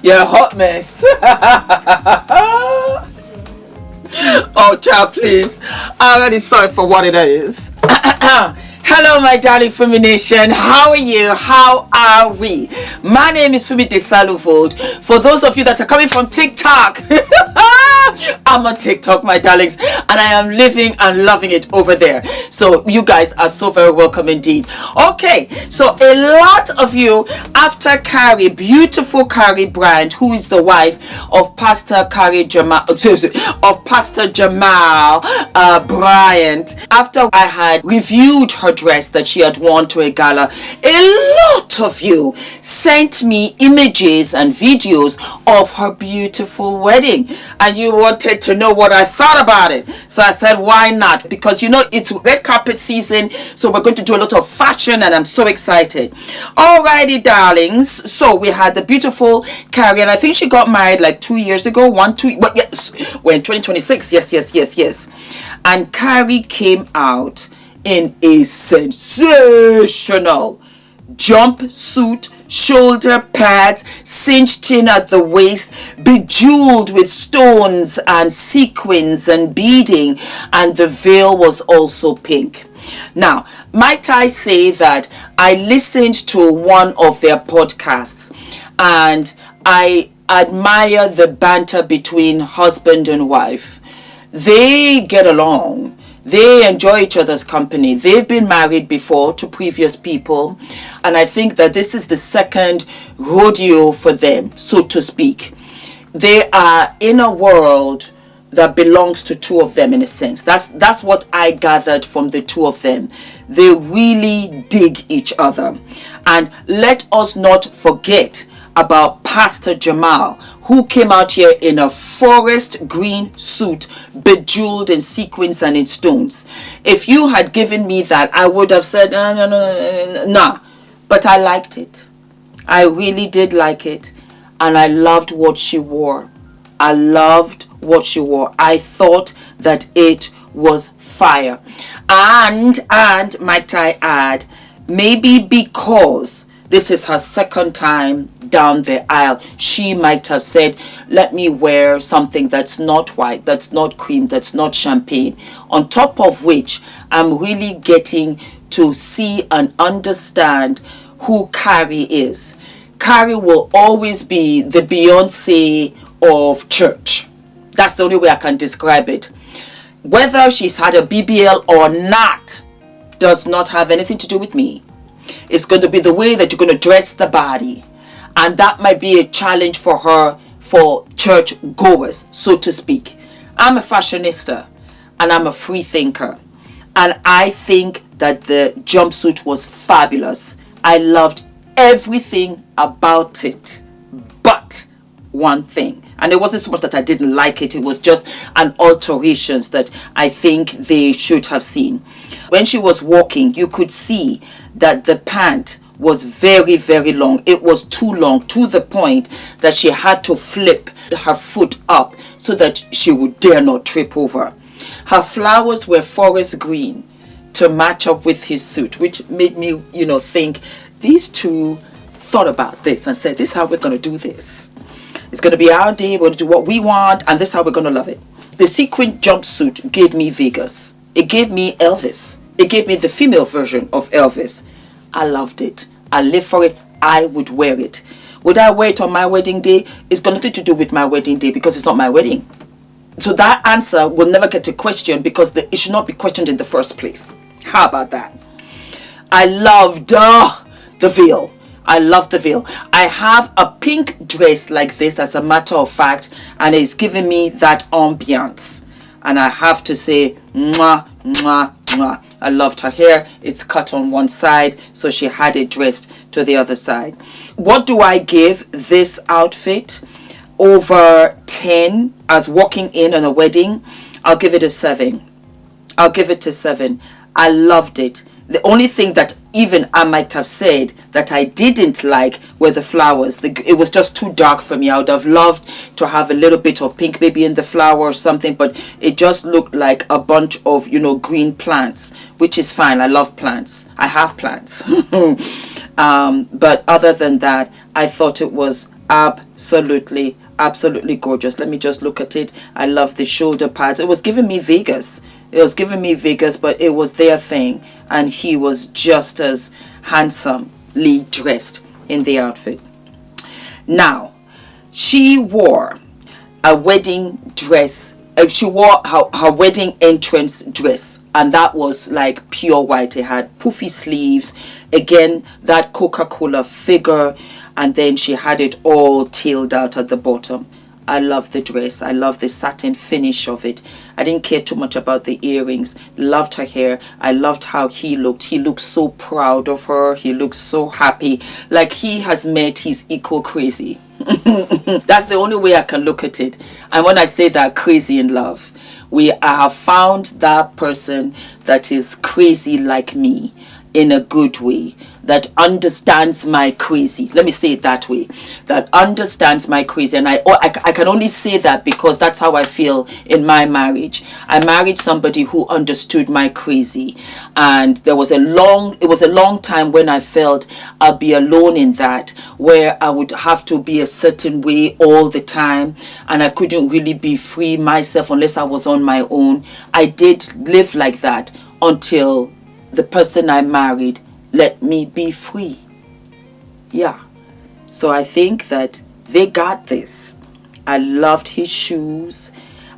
You're a hot mess. Oh, child, please. I'm already sorry for what it is. Hello, my darling Fumi Nation. How are you? How are we? My name is Fumidesaluvold. For those of you that are coming from TikTok, I'm on TikTok, my darlings, and I am living and loving it over there. So you guys are so very welcome indeed. Okay, so a lot of you, after Karri, beautiful Karri Bryant, who is the wife of Pastor Karri Jamal, of Pastor Jamal Bryant, after I had reviewed her dress that she had worn to a gala, a lot of you sent me images and videos of her beautiful wedding, and you wanted to know what I thought about it. So I said, why not? Because you know it's red carpet season, so we're going to do a lot of fashion, and I'm so excited. Alrighty, darlings. So we had the beautiful Karri, and I think she got married like 2 years ago. But yes, we're in 2026. Yes. And Karri came out in a sensational jumpsuit, shoulder pads, cinched in at the waist, bejeweled with stones and sequins and beading, and the veil was also pink. Now, might I say that I listened to one of their podcasts, and I admire the banter between husband and wife. They get along. They enjoy each other's company. They've been married before to previous people, and I think that this is the second rodeo for them, so to speak. They are in a world that belongs to two of them in a sense. That's what I gathered from the two of them. They really dig each other. And let us not forget about Pastor Jamal, who came out here in a forest green suit, bejeweled in sequins and in stones. If you had given me that, I would have said, no. But I liked it. I really did like it. And I loved what she wore. I thought that it was fire. And might I add, maybe because this is her second time down the aisle, she might have said, let me wear something that's not white, that's not cream, that's not champagne. On top of which, I'm really getting to see and understand who Karri is. Karri will always be the Beyonce of church. That's the only way I can describe it. Whether she's had a BBL or not does not have anything to do with me. It's going to be the way that you're going to dress the body. And that might be a challenge for her, for church goers, so to speak. I'm a fashionista and I'm a free thinker. And I think that the jumpsuit was fabulous. I loved everything about it. But one thing. And it wasn't so much that I didn't like it. It was just an alterations that I think they should have seen. When she was walking, you could see that the pant was very, very long. It was too long, to the point that she had to flip her foot up so that she would dare not trip over. Her flowers were forest green to match up with his suit, which made me, think these two thought about this and said, this is how we're going to do this. It's going to be our day. We're going to do what we want, and this is how we're going to love it. The sequin jumpsuit gave me Vegas. It gave me Elvis. It gave me the female version of Elvis. I loved it. I live for it. I would wear it. Would I wear it on my wedding day? It's got nothing to do with my wedding day because it's not my wedding. So that answer will never get a question because it should not be questioned in the first place. How about that? I loved the veil. I love the veil. I have a pink dress like this, as a matter of fact, and it's giving me that ambiance. And I have to say, mwah, mwah, mwah. I loved her hair. It's cut on one side, so she had it dressed to the other side. What do I give this outfit? Over 10 as walking in on a wedding. I'll give it a 7. I'll give it a 7. I loved it. The only thing that even I might have said that I didn't like were the flowers. It was just too dark for me. I would have loved to have a little bit of pink maybe in the flower or something, but it just looked like a bunch of, green plants, which is fine. I love plants. I have plants. But other than that, I thought it was absolutely gorgeous. Let me just look at it. I love the shoulder pads. It was giving me Vegas. But it was their thing, and he was just as handsomely dressed in the outfit. Now, she wore a wedding dress. She wore her wedding entrance dress, and that was like pure white. It had poofy sleeves, again that Coca-Cola figure, and then she had it all tailed out at the bottom. I love the dress. I love the satin finish of it. I didn't care too much about the earrings. Loved her hair. I loved how he looked. He looked so proud of her. He looked so happy, like he has met his equal crazy. That's the only way I can look at it. And when I say that, crazy in love, I have found that person that is crazy like me, in a good way, that understands my crazy. Let me say it that way, that understands my crazy. And I can only say that because that's how I feel in my marriage. I married somebody who understood my crazy, and it was a long time when I felt I'd be alone in that, where I would have to be a certain way all the time, and I couldn't really be free myself unless I was on my own. I did live like that until the person I married let me be free. Yeah. So I think that they got this. I loved his shoes.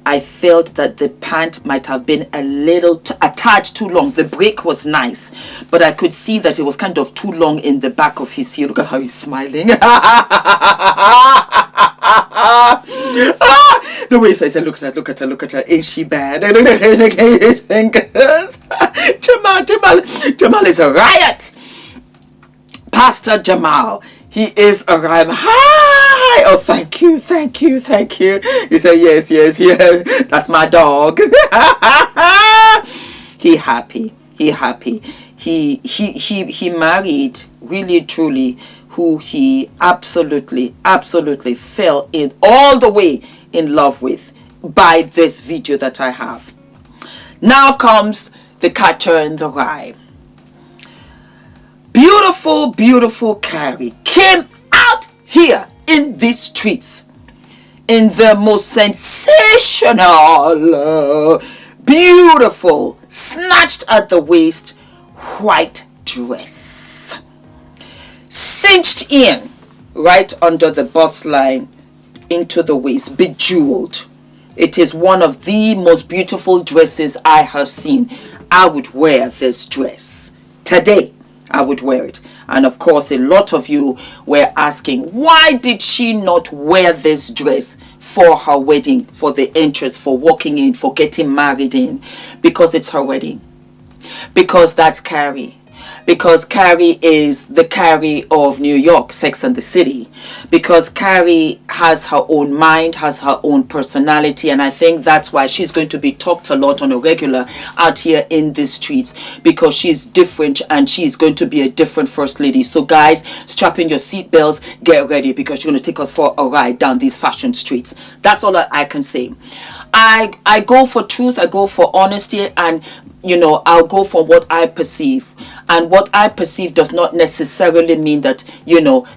I felt that the pant might have been a tad too long. The break was nice, but I could see that it was kind of too long in the back of his heel. Look at how he's smiling. The way I said, look at her, ain't she bad? Look at his fingers. Jamal is a riot. Pastor Jamal, he is a riot. Hi! Oh, thank you. He said, yes, that's my dog. He happy. He married, really, truly, who he absolutely fell in all the way in love with by this video that I have. Now comes the catcher in the rye. Beautiful Karri came out here in these streets in the most sensational, beautiful, snatched at the waist, white dress, cinched in right under the bust line into the waist, bejeweled. It is one of the most beautiful dresses I have seen. I would wear this dress today. I would wear it. And of course, a lot of you were asking, why did she not wear this dress for her wedding, for the entrance, for walking in, for getting married in? Because it's her wedding. Because that's Karri. Because Karri is the Karri of New York, Sex and the City. Because Karri has her own mind, has her own personality, and I think that's why she's going to be talked a lot on a regular out here in the streets, because she's different and she's going to be a different first lady. So guys, strap in your seatbelts, get ready, because you're going to take us for a ride down these fashion streets. That's all I can say. I go for truth, I go for honesty, and I'll go for what I perceive. And what I perceive does not necessarily mean that,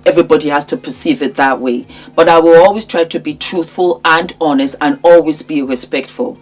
everybody has to perceive it that way. But I will always try to be truthful and honest and always be respectful.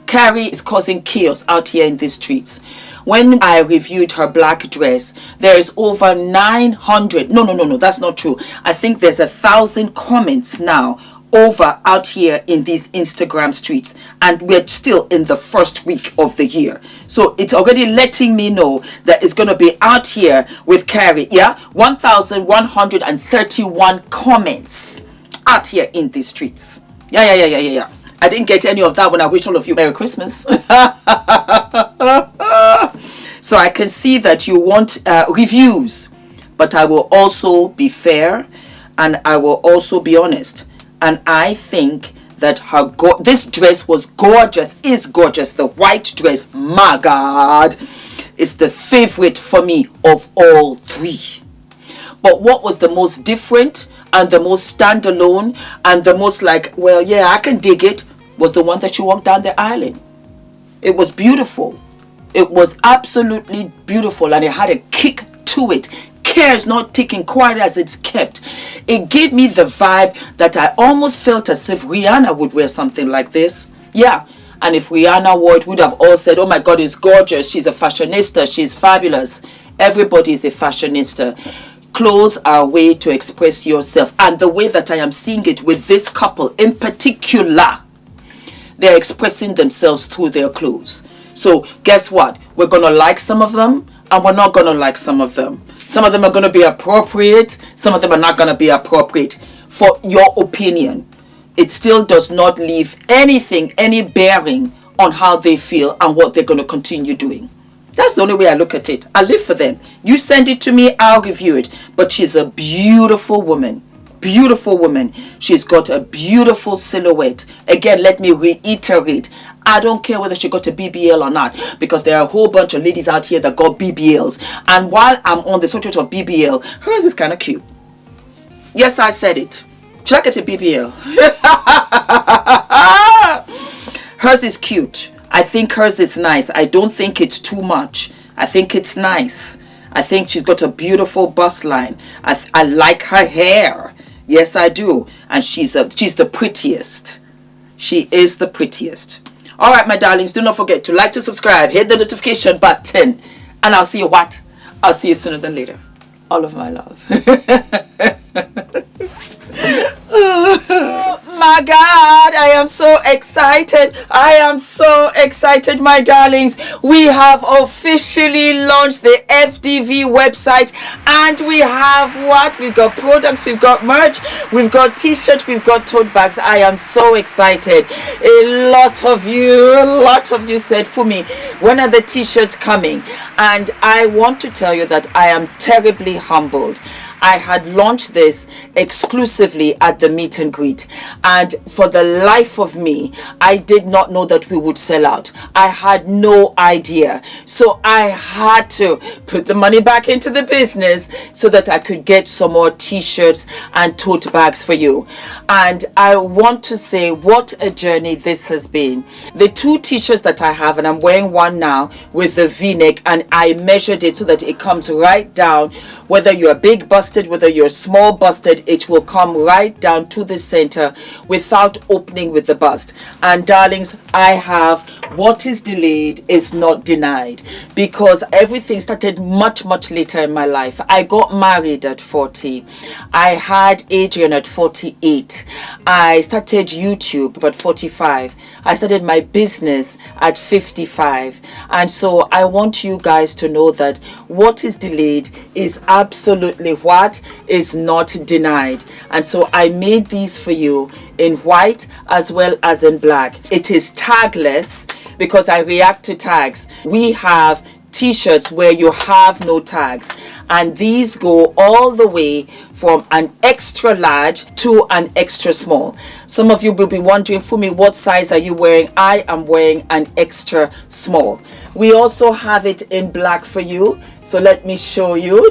Karri is causing chaos out here in the streets. When I reviewed her black dress, there is over 900. No, that's not true. I think there's 1,000 comments now over out here in these Instagram streets, and we're still in the first week of the year, so it's already letting me know that it's going to be out here with Karri. 1,131 comments out here in these streets. Yeah. I didn't get any of that when I wish all of you Merry Christmas. So I can see that you want reviews, but I will also be fair and I will also be honest. And I think that this dress was gorgeous, is gorgeous. The white dress, my God, is the favorite for me of all three. But what was the most different and the most standalone and the most like, well, yeah, I can dig it, was the one that she walked down the aisle in. It was beautiful. It was absolutely beautiful, and it had a kick to it. care is not taken quite as it's kept. It gave me the vibe that I almost felt as if Rihanna would wear something like this. Yeah. And if Rihanna wore it, would have all said, oh my God, it's gorgeous. She's a fashionista. She's fabulous. Everybody is a fashionista. Clothes are a way to express yourself. And the way that I am seeing it with this couple in particular, they're expressing themselves through their clothes. So guess what? We're going to like some of them and we're not going to like some of them. Some of them are going to be appropriate. Some of them are not going to be appropriate for your opinion. It still does not leave any bearing on how they feel and what they're going to continue doing. That's the only way I look at it. I live for them. You send it to me, I'll review it. But she's a beautiful woman. Beautiful woman. She's got a beautiful silhouette. Again, let me reiterate. I don't care whether she got a BBL or not, because there are a whole bunch of ladies out here that got BBLs. And while I'm on the subject of BBL, hers is kind of cute. Yes, I said it. Check it, a BBL. Hers is cute. I think hers is nice. I don't think it's too much. I think it's nice. I think she's got a beautiful bust line. I like her hair. Yes, I do. And she's the prettiest. She is the prettiest. All right, my darlings, do not forget to like, to subscribe, hit the notification button, and I'll see you what? I'll see you sooner than later. All of my love. Oh my God, I am so excited. I am so excited, my darlings. We have officially launched the FDV website, and we have what? We've got products, we've got merch, we've got t-shirts, we've got tote bags. I am so excited. A lot of you said, Fumi, when are the t-shirts coming? And I want to tell you that I am terribly humbled. I had launched this exclusively at the meet and greet, and for the life of me, I did not know that we would sell out. I had no idea. So I had to put the money back into the business so that I could get some more t-shirts and tote bags for you. And I want to say what a journey this has been. The two t-shirts that I have, and I'm wearing one now with the v-neck, and I measured it so that it comes right down. Whether you're big busted, whether you're small busted, it will come right down to the center without opening with the bust. And darlings, I have what is delayed is not denied, because everything started much later in my life. I got married at 40. I had Adrian at 48. I started YouTube at 45. I started my business at 55. And so I want you guys to know that what is delayed is absolutely what is not denied. And so I made these for you in white as well as in black. It is tagless because I react to tags. We have t-shirts where you have no tags, and these go all the way from an extra large to an extra small. Some of you will be wondering, Fumi, what size are you wearing? I am wearing an extra small. We also have it in black for you, so let me show you.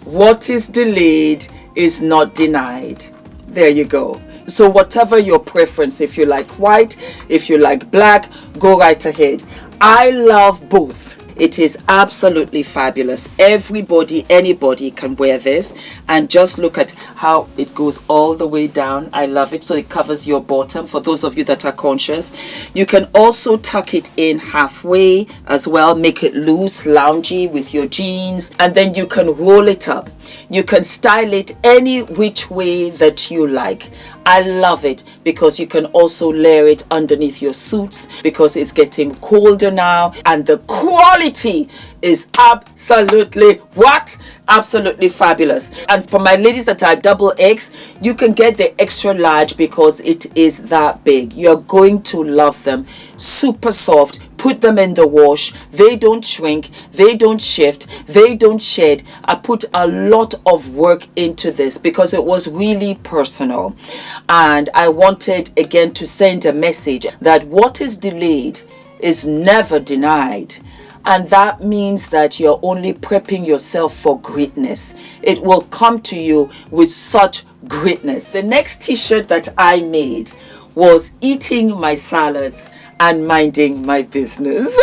What is delayed is not denied. There you go. So whatever your preference, if you like white, if you like black, go right ahead. I love both. It is absolutely fabulous. Everybody, anybody can wear this, and just look at how it goes all the way down. I love it. So it covers your bottom for those of you that are conscious. You can also tuck it in halfway as well, make it loose, loungy with your jeans, and then you can roll it up. You can style it any which way that you like. I love it because you can also layer it underneath your suits, because it's getting colder now, and the quality is absolutely what? Absolutely fabulous. And for my ladies that are double X, you can get the extra large because it is that big. You're going to love them. Super soft. Put them in the wash. They don't shrink. They don't shift. They don't shed. I put a lot of work into this because it was really personal. And I wanted again to send a message that what is delayed is never denied. And that means that you're only prepping yourself for greatness. It will come to you with such greatness. The next t-shirt that I made was eating my salads and minding my business.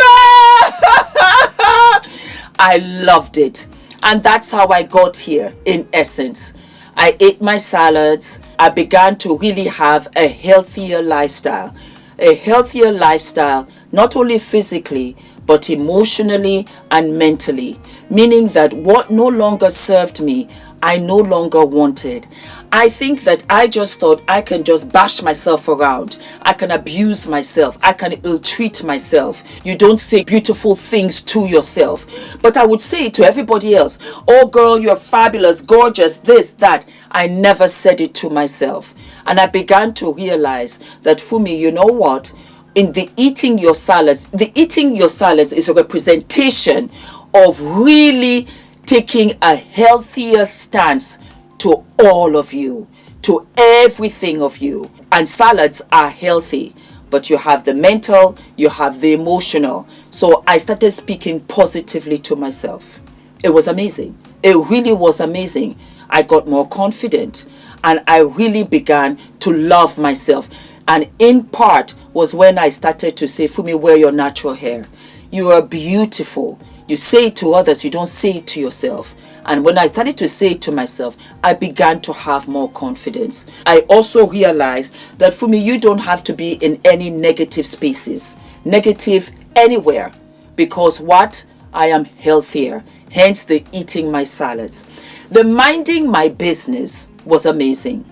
I loved it. And that's how I got here, in essence. I ate my salads. I began to really have a healthier lifestyle. A healthier lifestyle, not only physically, but emotionally and mentally. Meaning that what no longer served me, I no longer wanted. I think that I just thought I can just bash myself around. I can abuse myself. I can ill-treat myself. You don't say beautiful things to yourself. But I would say it to everybody else. Oh girl, you're fabulous, gorgeous, this, that. I never said it to myself. And I began to realize that, Fumi, you know what? In the eating your salads is a representation of really taking a healthier stance to all of you, to everything of you. And salads are healthy, but you have the mental, you have the emotional. So I started speaking positively to myself. It was amazing. It really was amazing. I got more confident and I really began to love myself. And in part was when I started to say, Fumi, wear your natural hair. You are beautiful. You say it to others, you don't say it to yourself. And when I started to say it to myself, I began to have more confidence. I also realized that, Fumi, you don't have to be in any negative spaces, negative anywhere, because what? I am healthier. Hence the eating my salads. The minding my business was amazing,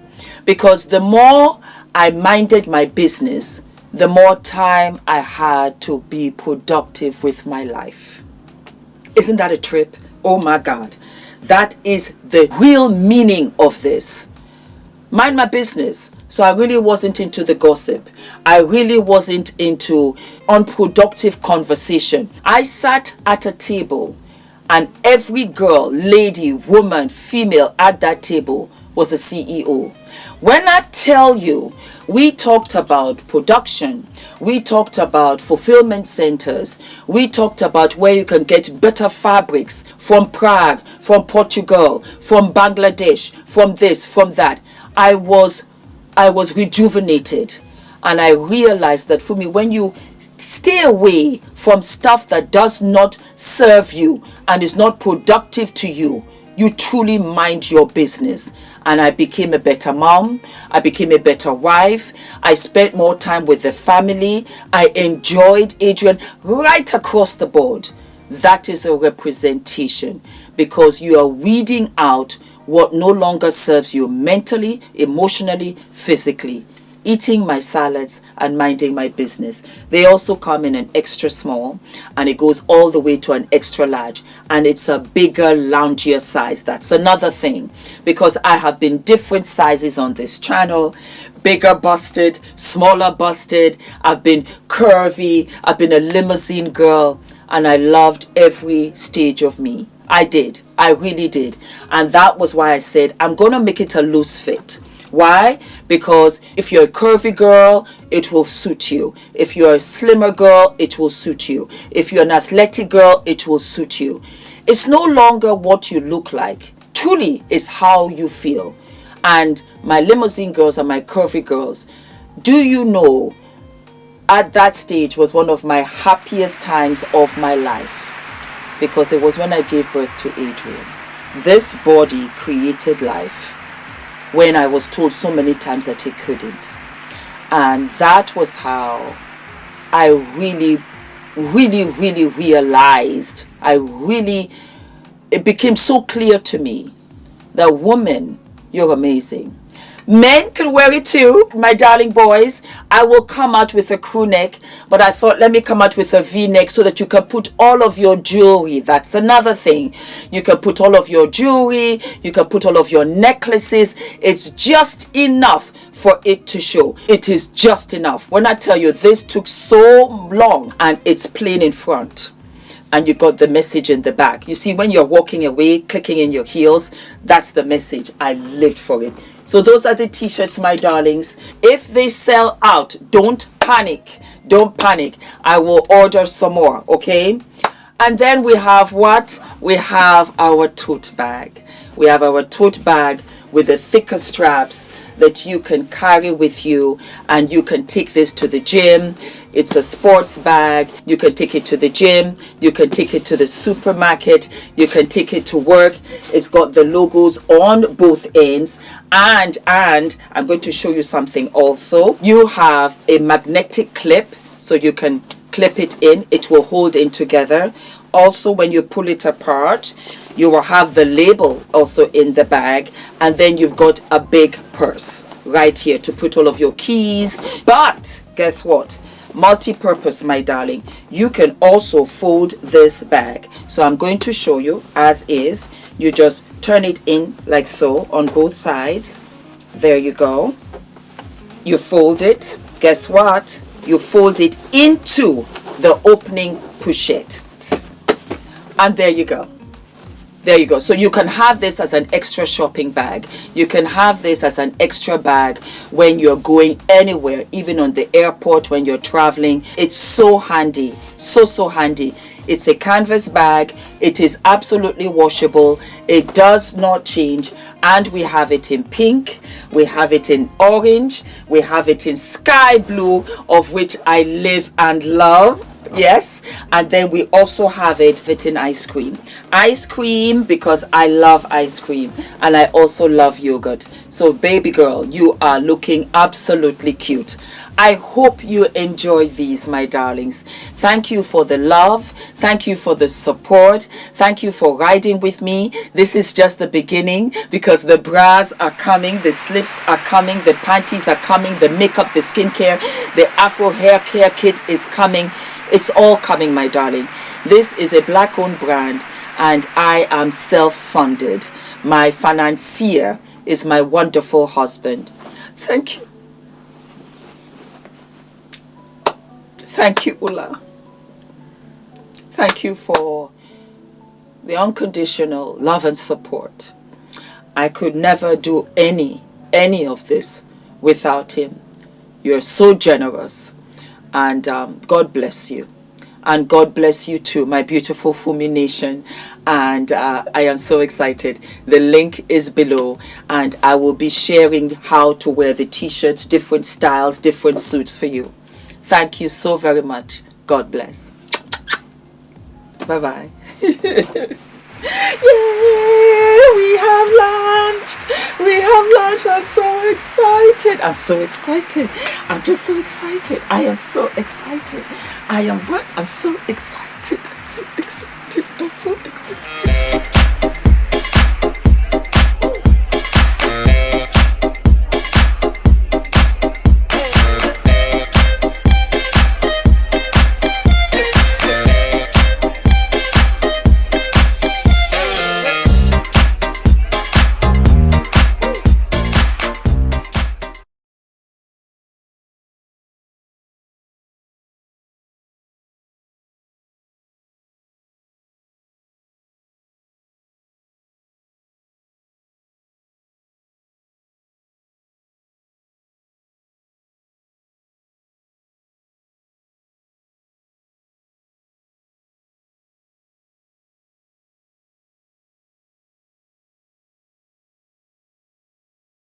because the more I minded my business, the more time I had to be productive with my life. Isn't that a trip? Oh my God. That is the real meaning of this. Mind my business. So I really wasn't into the gossip. I really wasn't into unproductive conversation. I sat at a table and every girl, lady, woman, female at that table was a CEO. When I tell you, we talked about production, we talked about fulfillment centers, we talked about where you can get better fabrics from Prague, from Portugal, from Bangladesh, from this, from that. I was rejuvenated. And I realized that, for me, when you stay away from stuff that does not serve you and is not productive to you, you truly mind your business. And I became a better mom. I became a better wife. I spent more time with the family. I enjoyed Adrian right across the board. That is a representation, because you are weeding out what no longer serves you mentally, emotionally, physically. Eating my salads and minding my business. They also come in an extra small, and it goes all the way to an extra large, and it's a bigger, loungier size. That's another thing, because I have been different sizes on this channel. Bigger busted, smaller busted. I've been curvy. I've been a limousine girl, and I loved every stage of me. I did. I really did. And that was why I said I'm going to make it a loose fit. Why? Because if you're a curvy girl, it will suit you. If you're a slimmer girl, it will suit you. If you're an athletic girl, it will suit you. It's no longer what you look like. Truly, it's how you feel. And my limousine girls and my curvy girls, do you know, at that stage was one of my happiest times of my life, because it was when I gave birth to Adrian. This body created life when I was told so many times that it couldn't. And that was how I really realized, it became so clear to me that, woman, you're amazing. Men can wear it too, my darling boys. I will come out with a crew neck, but I thought, let me come out with a V-neck so that you can put all of your jewelry. That's another thing. You can put all of your jewelry, you can put all of your necklaces. It's just enough for it to show. It is just enough. When I tell you, this took so long, and it's plain in front, and you got the message in the back. You see, when you're walking away, clicking in your heels, that's the message. I lived for it. So those are the t-shirts, my darlings. If they sell out, don't panic. Don't panic. I will order some more, okay? And then we have what? We have our tote bag. We have our tote bag with the thicker straps that you can carry with you, and you can take this to the gym. It's a sports bag. You can take it to the gym. You can take it to the supermarket. You can take it to work. It's got the logos on both ends. And I'm going to show you something also. You have a magnetic clip, so you can clip it in. It will hold in together. Also, when you pull it apart, you will have the label also in the bag, and then you've got a big purse right here to put all of your keys. But guess what? Multi-purpose, my darling. You can also fold this bag. So I'm going to show you as is. You just turn it in like so on both sides. There you go. You fold it. Guess what? You fold it into the opening pochette. And there you go. There you go. So you can have this as an extra shopping bag. You can have this as an extra bag when you're going anywhere, even on the airport, when you're traveling. It's so handy. So handy. It's a canvas bag. It is absolutely washable. It does not change. And we have it in pink. We have it in orange. We have it in sky blue, of which I live and love. Yes, and then we also have it in ice cream because I love ice cream, and I also love yogurt. So baby girl, you are looking absolutely cute. I hope you enjoy these, my darlings. Thank you for the love. Thank you for the support. Thank you for riding with me. This is just the beginning, because the bras are coming, the slips are coming, the panties are coming, the makeup, the skincare, the Afro hair care kit is coming. It's all coming, my darling. This is a black-owned brand, and I am self-funded. My financier is my wonderful husband. Thank you. Thank you, Ula. Thank you for the unconditional love and support. I could never do any of this without him. You're so generous. And God bless you. And God bless you too, my beautiful Fumi Nation. And I am so excited. The link is below. And I will be sharing how to wear the t-shirts, different styles, different suits for you. Thank you so very much. God bless. Bye-bye. Yay! We have launched. We have launched. I'm so excited. I'm so excited. I'm just so excited. I am so excited. I am what? I'm so excited. I'm so excited. I'm so excited.